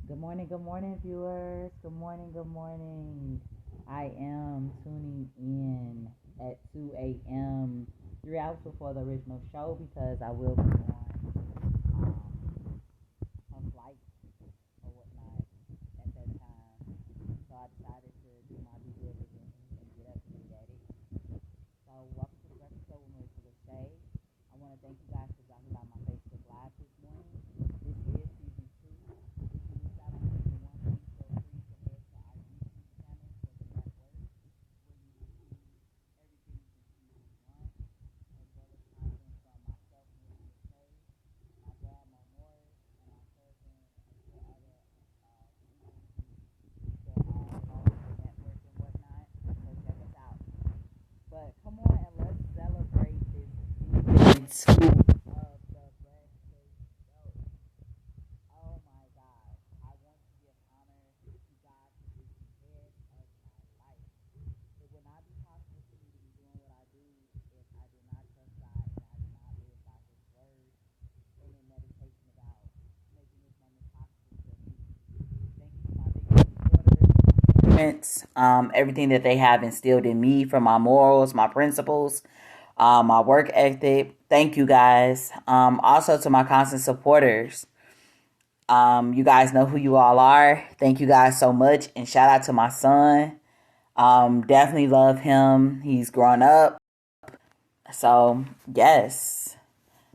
Good morning, viewers. Good morning, good morning. I am tuning in at 2 a.m., 3 hours before the original show because I will be on a flight or whatnot at that time. So I decided to do my due diligence and get up and get at it. So welcome to the Breakfast Show with Marisha LaShay. I want to thank you guys for dropping by my Facebook Live this morning. This is season 2. If you missed out on season 1, please feel free to head to our YouTube channel for the network where you will see everything from season 1 as well as content from myself, Marisha LaShay, my dad, Mo Morris, and my cousin and a few other influencers that are along with the network and whatnot. So check us out. But come on and let's celebrate this season 2 of the Breakfast Show. Oh my God. I want to give honor to God who is the head of my life. It would not be possible for me to be doing what I do if I did not trust God and I did not live by His word and in meditation about making this moment possible for me. Thank you to my biggest supporters, my parents, everything that they have instilled in me from my morals, my principles, my work ethic. Thank you guys. Also to my constant supporters. You guys know who you all are. Thank you guys so much. And shout out to my son. Definitely love him. He's grown up. So, yes.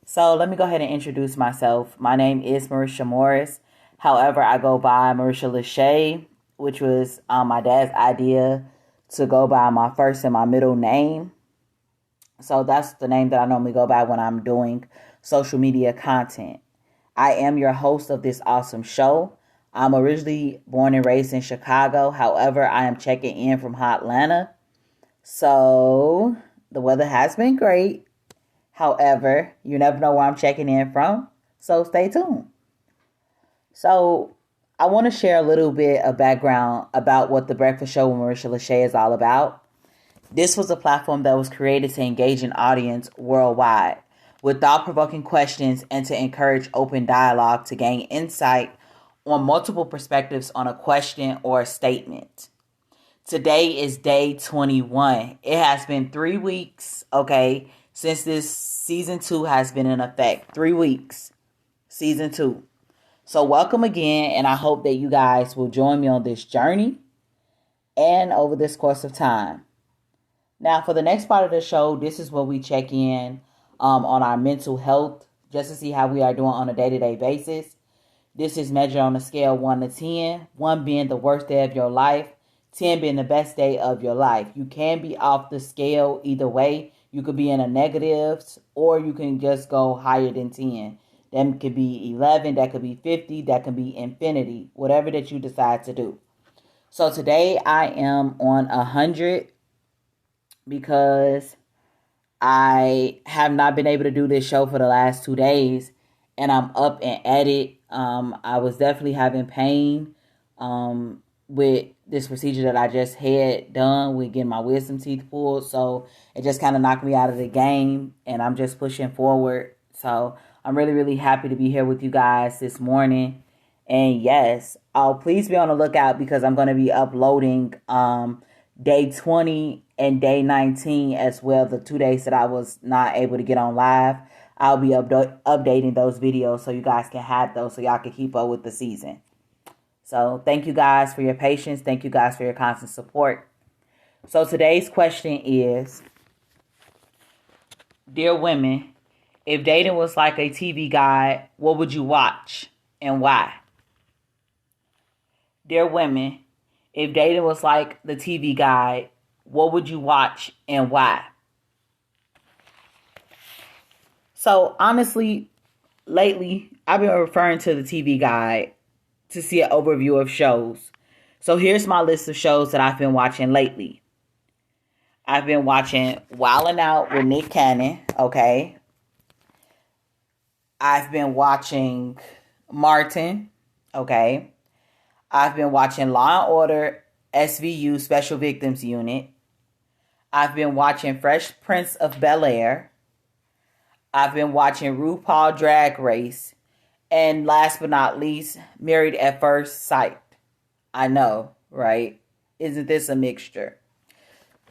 So, let me go ahead and introduce myself. My name is Marisha Morris. However, I go by Marisha LaShay, which was my dad's idea to go by my first and my middle name. So, that's the name that I normally go by when I'm doing social media content. I am your host of this awesome show. I'm originally born and raised in Chicago. However, I am checking in from Atlanta. So the weather has been great. However, you never know where I'm checking in from. So stay tuned. So I want to share a little bit of background about what the Breakfast Show with Marisha LaShay is all about. This was a platform that was created to engage an audience worldwide with thought-provoking questions and to encourage open dialogue to gain insight on multiple perspectives on a question or a statement. Today is day 21. It has been 3 weeks, okay, since this season 2 has been in effect. 3 weeks, season 2. So welcome again, and I hope that you guys will join me on this journey and over this course of time. Now, for the next part of the show, this is where we check in on our mental health just to see how we are doing on a day-to-day basis. This is measured on a scale 1 to 10, 1 being the worst day of your life, 10 being the best day of your life. You can be off the scale either way. You could be in a negatives or you can just go higher than 10. That could be 11, that could be 50, that could be infinity, whatever that you decide to do. So today I am on 100 because I have not been able to do this show for the last 2 days, and I'm up and at it. I was definitely having pain with this procedure that I just had done with getting my wisdom teeth pulled, so it just kind of knocked me out of the game, and I'm just pushing forward. So I'm really, really happy to be here with you guys this morning. And yes, please be on the lookout because I'm going to be uploading day 20 and day 19 as well, the 2 days that I was not able to get on live. I'll be updating those videos so you guys can have those so y'all can keep up with the season. So thank you guys for your patience. Thank you guys for your constant support. So today's question is, dear women, if dating was like a TV guide, what would you watch and why? Dear women, if dating was like the TV guide, what would you watch and why? So honestly, lately, I've been referring to the TV guide to see an overview of shows. So here's my list of shows that I've been watching lately. I've been watching Wildin' Out with Nick Cannon, okay? I've been watching Martin, okay? I've been watching Law and Order SVU Special Victims Unit. I've been watching Fresh Prince of Bel-Air. I've been watching RuPaul Drag Race. And last but not least, Married at First Sight. I know, right? Isn't this a mixture?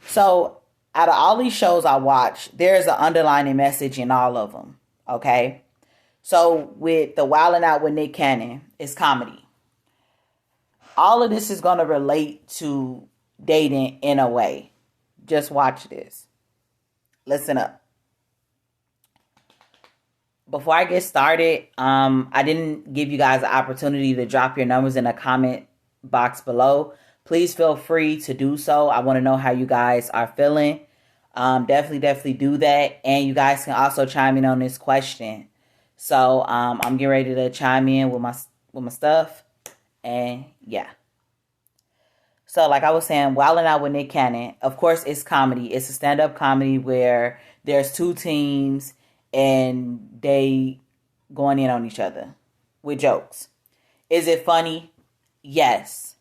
So, out of all these shows I watch, there's an underlying message in all of them, okay? So, with the Wildin' Out with Nick Cannon, it's comedy. All of this is going to relate to dating in a way. Just watch this. Listen up. Before I get started, I didn't give you guys the opportunity to drop your numbers in the comment box below. Please feel free to do so. I want to know how you guys are feeling. Definitely do that. And you guys can also chime in on this question. So I'm getting ready to chime in with my stuff. And yeah. So like I was saying, Wildin' Out with Nick Cannon, of course it's comedy. It's a stand-up comedy where there's two teams and they going in on each other with jokes. Is it funny? Yes.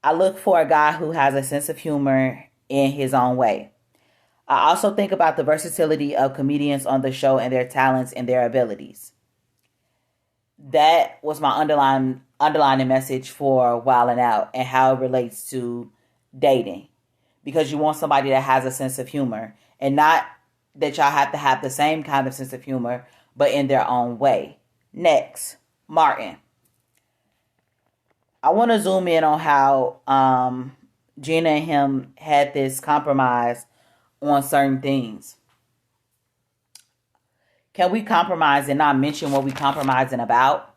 I look for a guy who has a sense of humor in his own way. I also think about the versatility of comedians on the show and their talents and their abilities. That was my underlying message for Wildin' Out and how it relates to dating. Because you want somebody that has a sense of humor. And not that y'all have to have the same kind of sense of humor, but in their own way. Next, Martin. I want to zoom in on how Gina and him had this compromise on certain things. Can we compromise and not mention what we compromising about?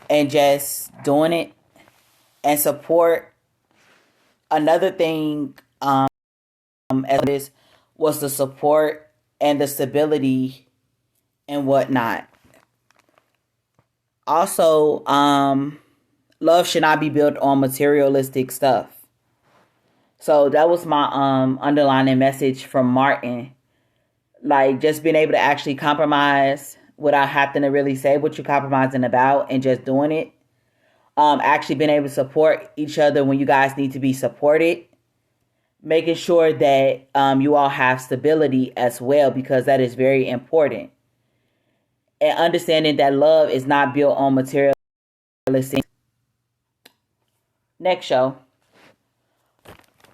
And just doing it and support. Another thing as this was the support and the stability and whatnot. Also, love should not be built on materialistic stuff. So that was my underlying message from Martin. Like just being able to actually compromise without having to really say what you're compromising about and just doing it. Actually being able to support each other when you guys need to be supported. Making sure that you all have stability as well, because that is very important. And understanding that love is not built on materialistic. Next show.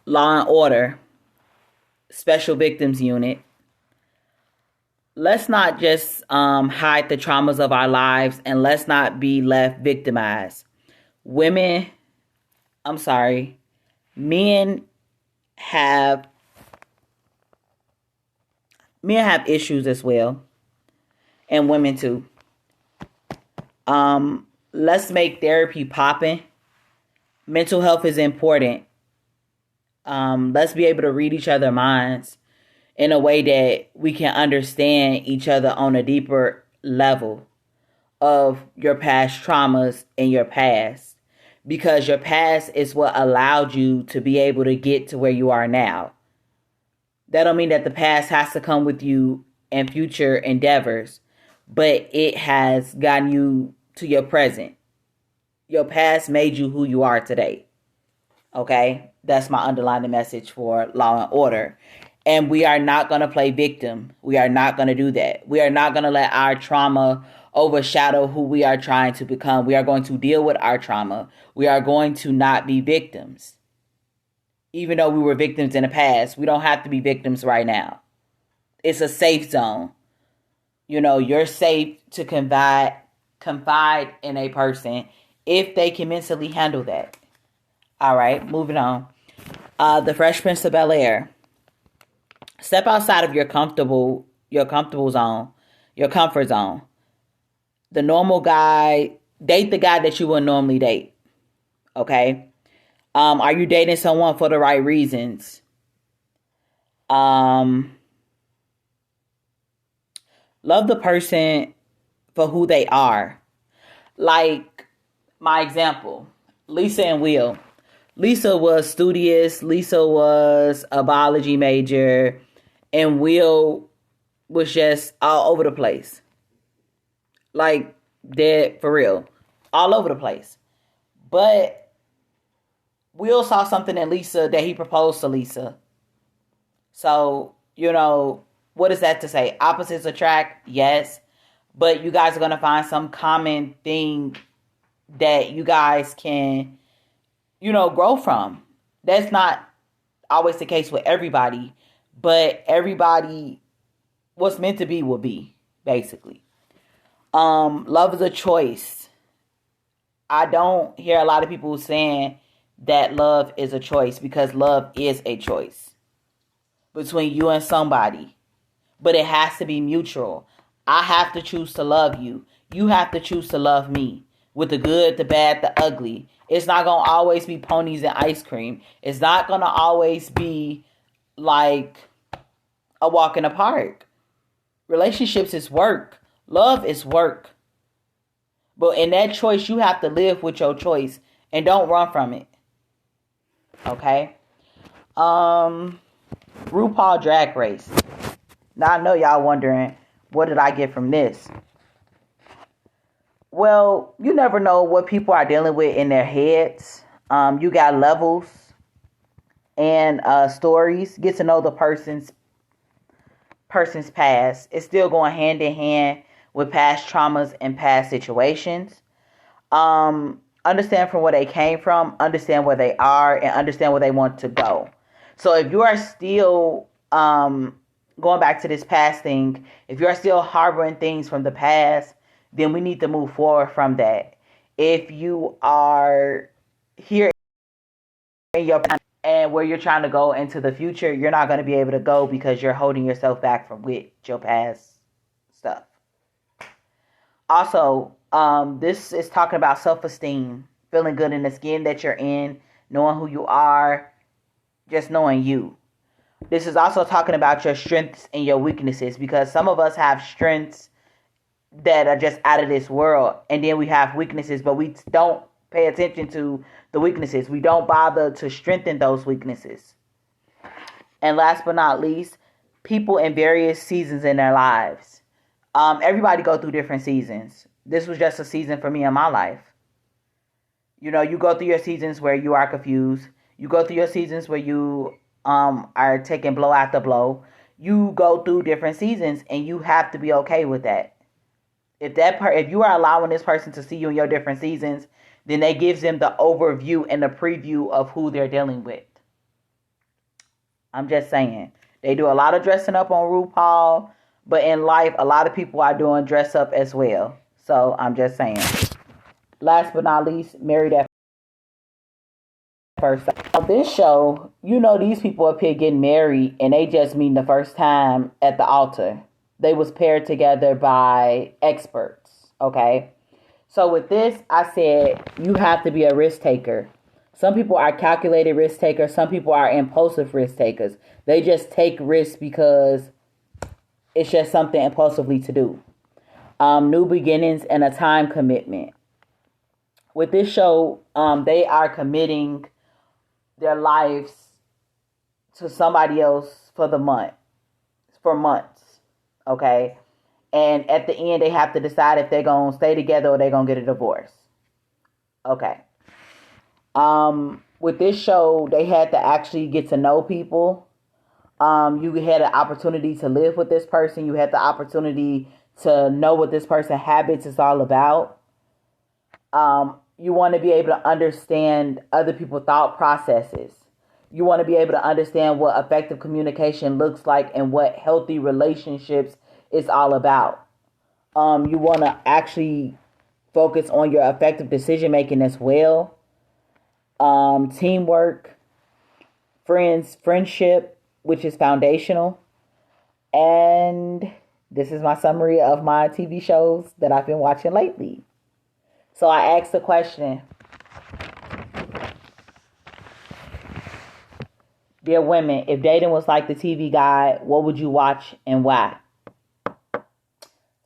Law and Order. Special Victims Unit. Let's not just hide the traumas of our lives, and let's not be left victimized. Men have issues as well, and women too. Let's make therapy popping. Mental health is important. Let's be able to read each other's minds in a way that we can understand each other on a deeper level of your past traumas and your past. Because your past is what allowed you to be able to get to where you are now. That don't mean that the past has to come with you in future endeavors, but it has gotten you to your present. Your past made you who you are today. Okay? That's my underlying message for Law and Order. And we are not going to play victim. We are not going to do that. We are not going to let our trauma overshadow who we are trying to become. We are going to deal with our trauma. We are going to not be victims. Even though we were victims in the past, we don't have to be victims right now. It's a safe zone. You know, you're safe to confide in a person if they can mentally handle that. All right, moving on. The Fresh Prince of Bel-Air. Step outside of your comfortable zone, your comfort zone. The normal guy, date the guy that you would normally date. Okay? Are you dating someone for the right reasons? Love the person for who they are. Like my example, Lisa and Will. Lisa was studious. Lisa was a biology major. And Will was just all over the place. Like, dead for real. All over the place. But Will saw something in Lisa that he proposed to Lisa. So, you know, what is that to say? Opposites attract? Yes. but you guys are going to find some common thing that you guys can, grow from. That's not always the case with everybody, but everybody, what's meant to be will be, basically. Love is a choice. I don't hear a lot of people saying that love is a choice, because love is a choice between you and somebody. But it has to be mutual. I have to choose to love you. You have to choose to love me. With the good, the bad, the ugly. It's not going to always be ponies and ice cream. It's not going to always be like a walk in the park. Relationships is work. Love is work. But in that choice, you have to live with your choice and don't run from it. Okay? RuPaul Drag Race. Now I know y'all wondering, what did I get from this? Well, you never know what people are dealing with in their heads. You got levels and stories. Get to know the person's past. It's still going hand in hand with past traumas and past situations. Understand from where they came from, understand where they are, and understand where they want to go. So if you are still going back to this past thing, if you're still harboring things from the past, then we need to move forward from that. If you are here in your and where you're trying to go into the future, you're not going to be able to go because you're holding yourself back from with your past stuff. Also, this is talking about self-esteem, feeling good in the skin that you're in, knowing who you are, just knowing you. This is also talking about your strengths and your weaknesses, because some of us have strengths that are just out of this world, and then we have weaknesses, but we don't pay attention to the weaknesses. We don't bother to strengthen those weaknesses. And last but not least, people in various seasons in their lives. Everybody go through different seasons. This was just a season for me in my life. You go through your seasons where you are confused. You go through your seasons where you are taking blow after blow. You go through different seasons, and you have to be okay with that. If you are allowing this person to see you in your different seasons, then that gives them the overview and the preview of who they're dealing with. I'm just saying. They do a lot of dressing up on RuPaul, but in life, a lot of people are doing dress up as well. So I'm just saying. Last but not least, Married at First Sight. On this show, these people up here getting married, and they just meeting the first time at the altar. They was paired together by experts, okay? So with this, I said you have to be a risk taker. Some people are calculated risk takers. Some people are impulsive risk takers. They just take risks because it's just something impulsively to do. New beginnings and a time commitment. With this show, they are committing their lives to somebody else for months. Okay, and at the end, they have to decide if they're going to stay together or they're going to get a divorce. Okay. With this show, they had to actually get to know people. You had an opportunity to live with this person. You had the opportunity to know what this person's habits is all about. You want to be able to understand other people's thought processes. You want to be able to understand what effective communication looks like and what healthy relationships is all about. You want to actually focus on your effective decision making as well. Teamwork, friendship, which is foundational. And this is my summary of my TV shows that I've been watching lately. So I asked the question, dear women, if dating was like the TV guide, what would you watch and why?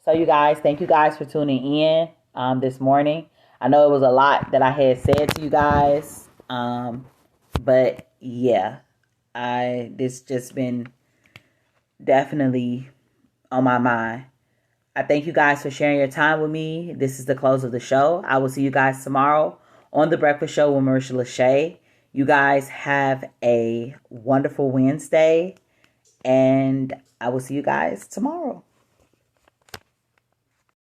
So you guys, thank you guys for tuning in this morning. I know it was a lot that I had said to you guys. But yeah, this just been definitely on my mind. I thank you guys for sharing your time with me. This is the close of the show. I will see you guys tomorrow on The Breakfast Show with Marisha LaShay. You guys have a wonderful Wednesday, and I will see you guys tomorrow.